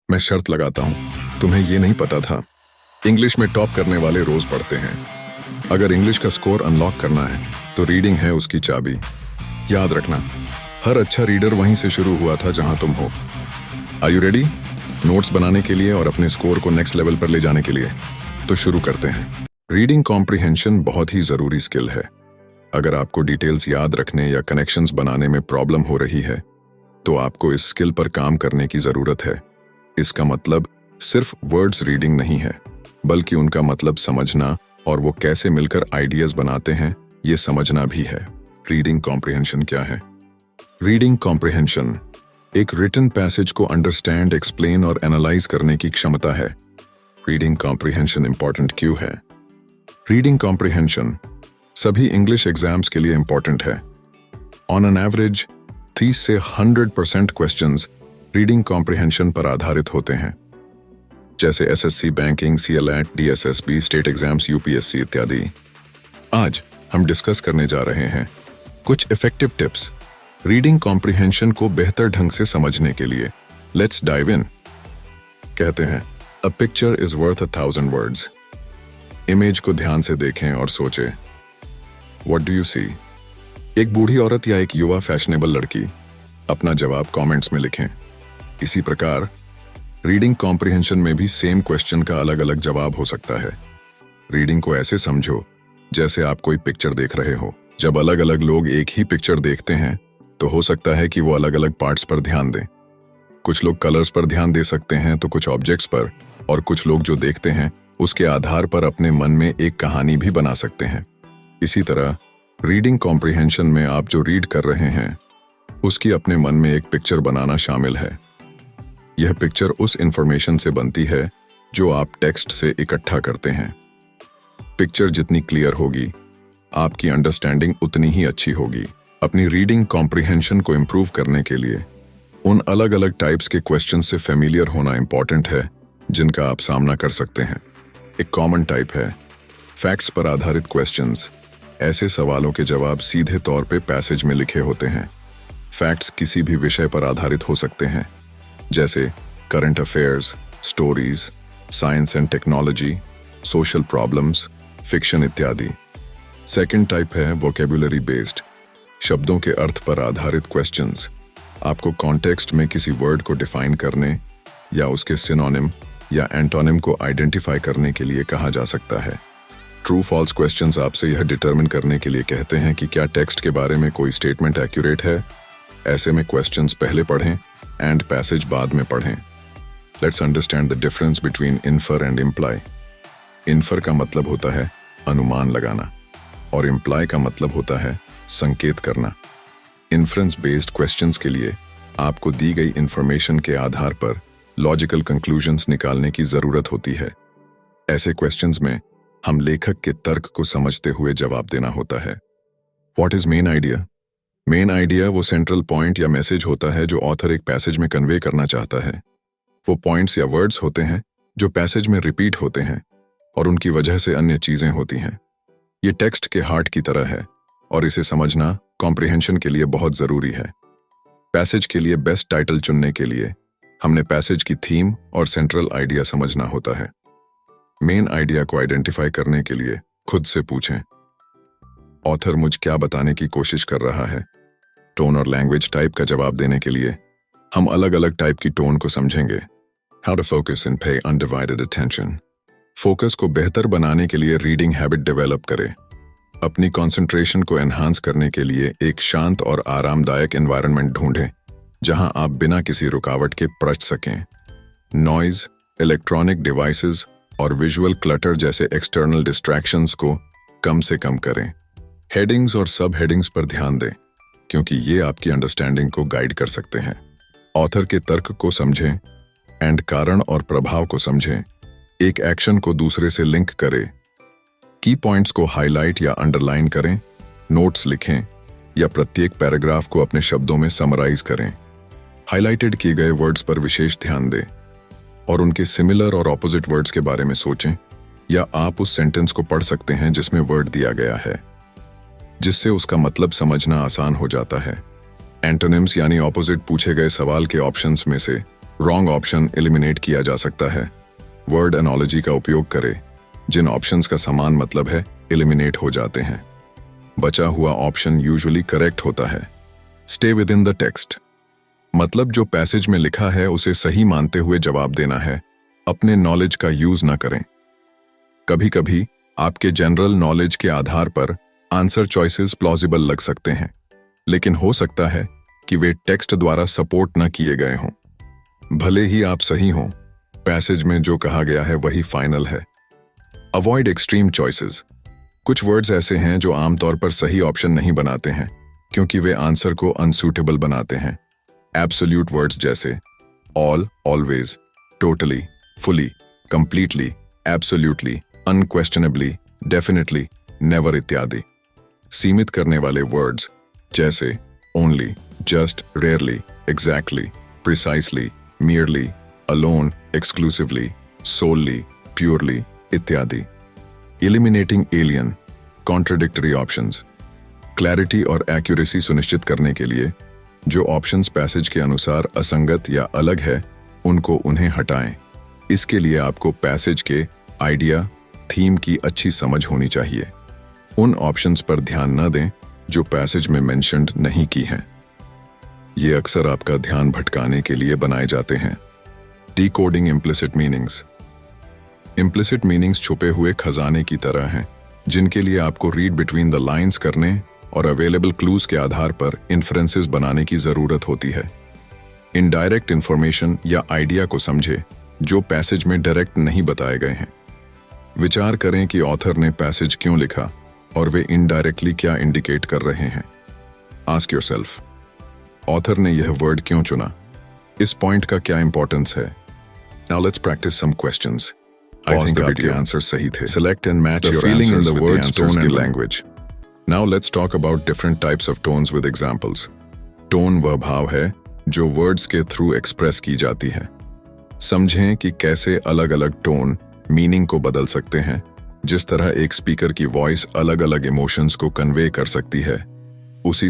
मैं शर्त लगाता हूँ तुम्हें ये नहीं पता था। इंग्लिश में टॉप करने वाले रोज पढ़ते हैं। अगर इंग्लिश का स्कोर अनलॉक करना है तो रीडिंग है उसकी चाबी। याद रखना, हर अच्छा रीडर वहीं से शुरू हुआ था जहां तुम हो। आर यू रेडी नोट्स बनाने के लिए और अपने स्कोर को नेक्स्ट लेवल पर ले जाने के लिए? तो शुरू करते हैं। रीडिंग कॉम्प्रिहेंशन बहुत ही जरूरी स्किल है। अगर आपको डिटेल्स याद रखने या कनेक्शंस बनाने में प्रॉब्लम हो रही है तो आपको इस स्किल पर काम करने की जरूरत है। इसका मतलब सिर्फ वर्ड्स रीडिंग नहीं है, बल्कि उनका मतलब समझना और वो कैसे मिलकर आइडियाज बनाते हैं ये समझना भी है। रीडिंग कॉम्प्रिहेंशन क्या है? रीडिंग कॉम्प्रिहेंशन एक रिटन पैसेज को अंडरस्टैंड, एक्सप्लेन और एनालाइज करने की क्षमता है। रीडिंग कॉम्प्रिहेंशन इंपॉर्टेंट क्यों है? रीडिंग कॉम्प्रिहेंशन सभी इंग्लिश एग्जाम्स के लिए इंपॉर्टेंट है। ऑन एन एवरेज 30 से 100% क्वेश्चंस रीडिंग कॉम्प्रिहेंशन पर आधारित होते हैं, जैसे SSC, banking, CLAT, DSSB, state exams, UPSC इत्यादि। आज हम डिस्कस करने जा रहे हैं कुछ इफेक्टिव टिप्स रीडिंग कॉम्प्रिहेंशन को बेहतर ढंग से समझने के लिए। Let's dive in. कहते हैं a picture is worth 1,000 words. Image को ध्यान से देखें और सोचें, व्हाट डू यू सी? एक बूढ़ी औरत या एक युवा फैशनेबल लड़की? अपना जवाब कमेंट्स में लिखें। इसी प्रकार रीडिंग कॉम्प्रिहेंशन में भी सेम क्वेश्चन का अलग अलग जवाब हो सकता है। रीडिंग को ऐसे समझो जैसे आप कोई पिक्चर देख रहे हो। जब अलग अलग लोग एक ही पिक्चर देखते हैं तो हो सकता है कि वो अलग अलग पार्ट्स पर ध्यान दें। कुछ लोग कलर्स पर ध्यान दे सकते हैं तो कुछ ऑब्जेक्ट्स पर, और कुछ लोग जो देखते हैं उसके आधार पर अपने मन में एक कहानी भी बना सकते हैं। इसी तरह रीडिंग कॉम्प्रिहेंशन में आप जो रीड कर रहे हैं उसकी अपने मन में एक पिक्चर बनाना शामिल है। यह पिक्चर उस इंफॉर्मेशन से बनती है जो आप टेक्स्ट से इकट्ठा करते हैं। पिक्चर जितनी क्लियर होगी, आपकी अंडरस्टैंडिंग उतनी ही अच्छी होगी। अपनी रीडिंग कॉम्प्रिहेंशन को इम्प्रूव करने के लिए उन अलग अलग टाइप्स के क्वेश्चन से फेमिलियर होना इंपॉर्टेंट है जिनका आप सामना कर सकते हैं। एक कॉमन टाइप है फैक्ट्स पर आधारित क्वेश्चंस। ऐसे सवालों के जवाब सीधे तौर पे पैसेज में लिखे होते हैं। फैक्ट्स किसी भी विषय पर आधारित हो सकते हैं, जैसे current affairs, stories, science and technology, social problems, fiction इत्यादि। सेकंड टाइप है वोकेबुलरी बेस्ड, शब्दों के अर्थ पर आधारित क्वेश्चंस। आपको कॉन्टेक्स्ट में किसी वर्ड को डिफाइन करने या उसके सिनोनिम या एंटोनिम को आइडेंटिफाई करने के लिए कहा जा सकता है। ट्रू फॉल्स क्वेश्चंस आपसे यह डिटरमिन करने के लिए कहते हैं कि क्या टेक्स्ट के बारे में कोई स्टेटमेंट एक्यूरेट है। ऐसे में क्वेश्चंस पहले पढ़ें एंड पैसेज बाद में पढ़ें। Let's understand the difference between infer and imply. Infer का मतलब होता है अनुमान लगाना और इम्प्लाई का मतलब होता है संकेत करना। इन्फ्रेंस बेस्ड क्वेश्चंस के लिए आपको दी गई इंफॉर्मेशन के आधार पर लॉजिकल कंक्लूजन्स निकालने की जरूरत होती है। ऐसे क्वेश्चंस में हम लेखक के तर्क को समझते हुए जवाब देना होता है। What is main idea? Main idea वो सेंट्रल पॉइंट या मैसेज होता है जो ऑथर एक पैसेज में कन्वे करना चाहता है। वो पॉइंट्स या वर्ड्स होते हैं जो पैसेज में रिपीट होते हैं और उनकी वजह से अन्य चीजें होती हैं। ये टेक्स्ट के हार्ट की तरह है और इसे समझना कॉम्प्रिहेंशन के लिए बहुत जरूरी है। पैसेज के लिए बेस्ट टाइटल चुनने के लिए हमने पैसेज की थीम और सेंट्रल आइडिया समझना होता है। मेन आइडिया को आइडेंटिफाई करने के लिए खुद से पूछें, ऑथर मुझ क्या बताने की कोशिश कर रहा है? टोन और लैंग्वेज टाइप का जवाब देने के लिए हम अलग अलग टाइप की टोन को समझेंगे। हाउ टू फोकस एंड पे अनडिवाइडेड अटेंशन। फोकस को बेहतर बनाने के लिए रीडिंग हैबिट डेवलप करें। अपनी कंसंट्रेशन को एनहांस करने के लिए एक शांत और आरामदायक एनवायरनमेंट ढूंढें जहां आप बिना किसी रुकावट के पढ़ सकें। नॉइज, इलेक्ट्रॉनिक डिवाइसेस और विजुअल क्लटर जैसे एक्सटर्नल डिस्ट्रैक्शंस को कम से कम करें। हेडिंग्स और सब हेडिंग्स पर ध्यान दें क्योंकि ये आपकी अंडरस्टैंडिंग को गाइड कर सकते हैं। ऑथर के तर्क को समझें एंड कारण और प्रभाव को समझें। एक एक्शन को दूसरे से लिंक करें। की पॉइंट्स को हाईलाइट या अंडरलाइन करें। नोट्स लिखें या प्रत्येक पैराग्राफ को अपने शब्दों में समराइज करें। हाईलाइटेड किए गए वर्ड्स पर विशेष ध्यान दें और उनके सिमिलर और ऑपोजिट वर्ड्स के बारे में सोचें, या आप उस सेंटेंस को पढ़ सकते हैं जिसमें वर्ड दिया गया है, जिससे उसका मतलब समझना आसान हो जाता है। एंटोनिम्स यानी ऑपोजिट पूछे गए सवाल के ऑप्शंस में से रॉन्ग ऑप्शन एलिमिनेट किया जा सकता है। वर्ड एनोलॉजी का उपयोग करें। जिन ऑप्शंस का समान मतलब है एलिमिनेट हो जाते हैं। बचा हुआ ऑप्शन यूजुअली करेक्ट होता है। Stay with in the text, मतलब जो पैसेज में लिखा है उसे सही मानते हुए जवाब देना है, अपने नॉलेज का यूज ना करें। कभी कभी आपके जनरल नॉलेज के आधार पर आंसर चॉइसेस प्लॉजिबल लग सकते हैं, लेकिन हो सकता है कि वे टेक्स्ट द्वारा सपोर्ट न किए गए हों। भले ही आप सही हों, पैसेज में जो कहा गया है वही फाइनल है। Avoid extreme choices. कुछ वर्ड्स ऐसे हैं जो आमतौर पर सही ऑप्शन नहीं बनाते हैं क्योंकि वे आंसर को अनसूटेबल बनाते हैं। एब्सोल्यूट वर्ड्स जैसे all, always, totally, fully, completely, absolutely, unquestionably, definitely, never इत्यादि। सीमित करने वाले वर्ड्स जैसे only, just, rarely, exactly, precisely, merely, alone, exclusively, solely, purely इत्यादि। Eliminating alien, contradictory options. Clarity और एक्यूरेसी सुनिश्चित करने के लिए जो ऑप्शंस पैसेज के अनुसार असंगत या अलग है उन्हें हटाएं। इसके लिए आपको पैसेज के आइडिया, थीम की अच्छी समझ होनी चाहिए। उन ऑप्शंस पर ध्यान न दें जो पैसेज में मेंशन्ड नहीं की हैं। ये अक्सर आपका ध्यान भटकाने के लिए बनाए जाते हैं। Decoding implicit meanings. Implicit meanings छुपे हुए खजाने की तरह हैं, जिनके लिए आपको रीड बिटवीन द लाइंस करने और अवेलेबल क्लूज के आधार पर इन्फ्रेंसेस बनाने की जरूरत होती है। इनडायरेक्ट इंफॉर्मेशन या आइडिया को समझे जो पैसेज में डायरेक्ट नहीं बताए गए हैं। विचार करें कि ऑथर ने पैसेज क्यों लिखा और वे इनडायरेक्टली क्या इंडिकेट कर रहे हैं। आस्क योरसेल्फ, ऑथर ने यह वर्ड क्यों चुना? इस पॉइंट का क्या इंपॉर्टेंस है? Now let's practise some questions. I think आपके आंसर सही थे। Select and match your feeling in the words, tone and language. Now let's talk about different types of tones with examples. Tone वह भाव है जो words के through express की जाती है। समझें कि कैसे अलग अलग टोन मीनिंग को बदल सकते हैं। जिस तरह एक स्पीकर की वॉइस अलग अलग इमोशंस को कन्वे कर सकती है, उसी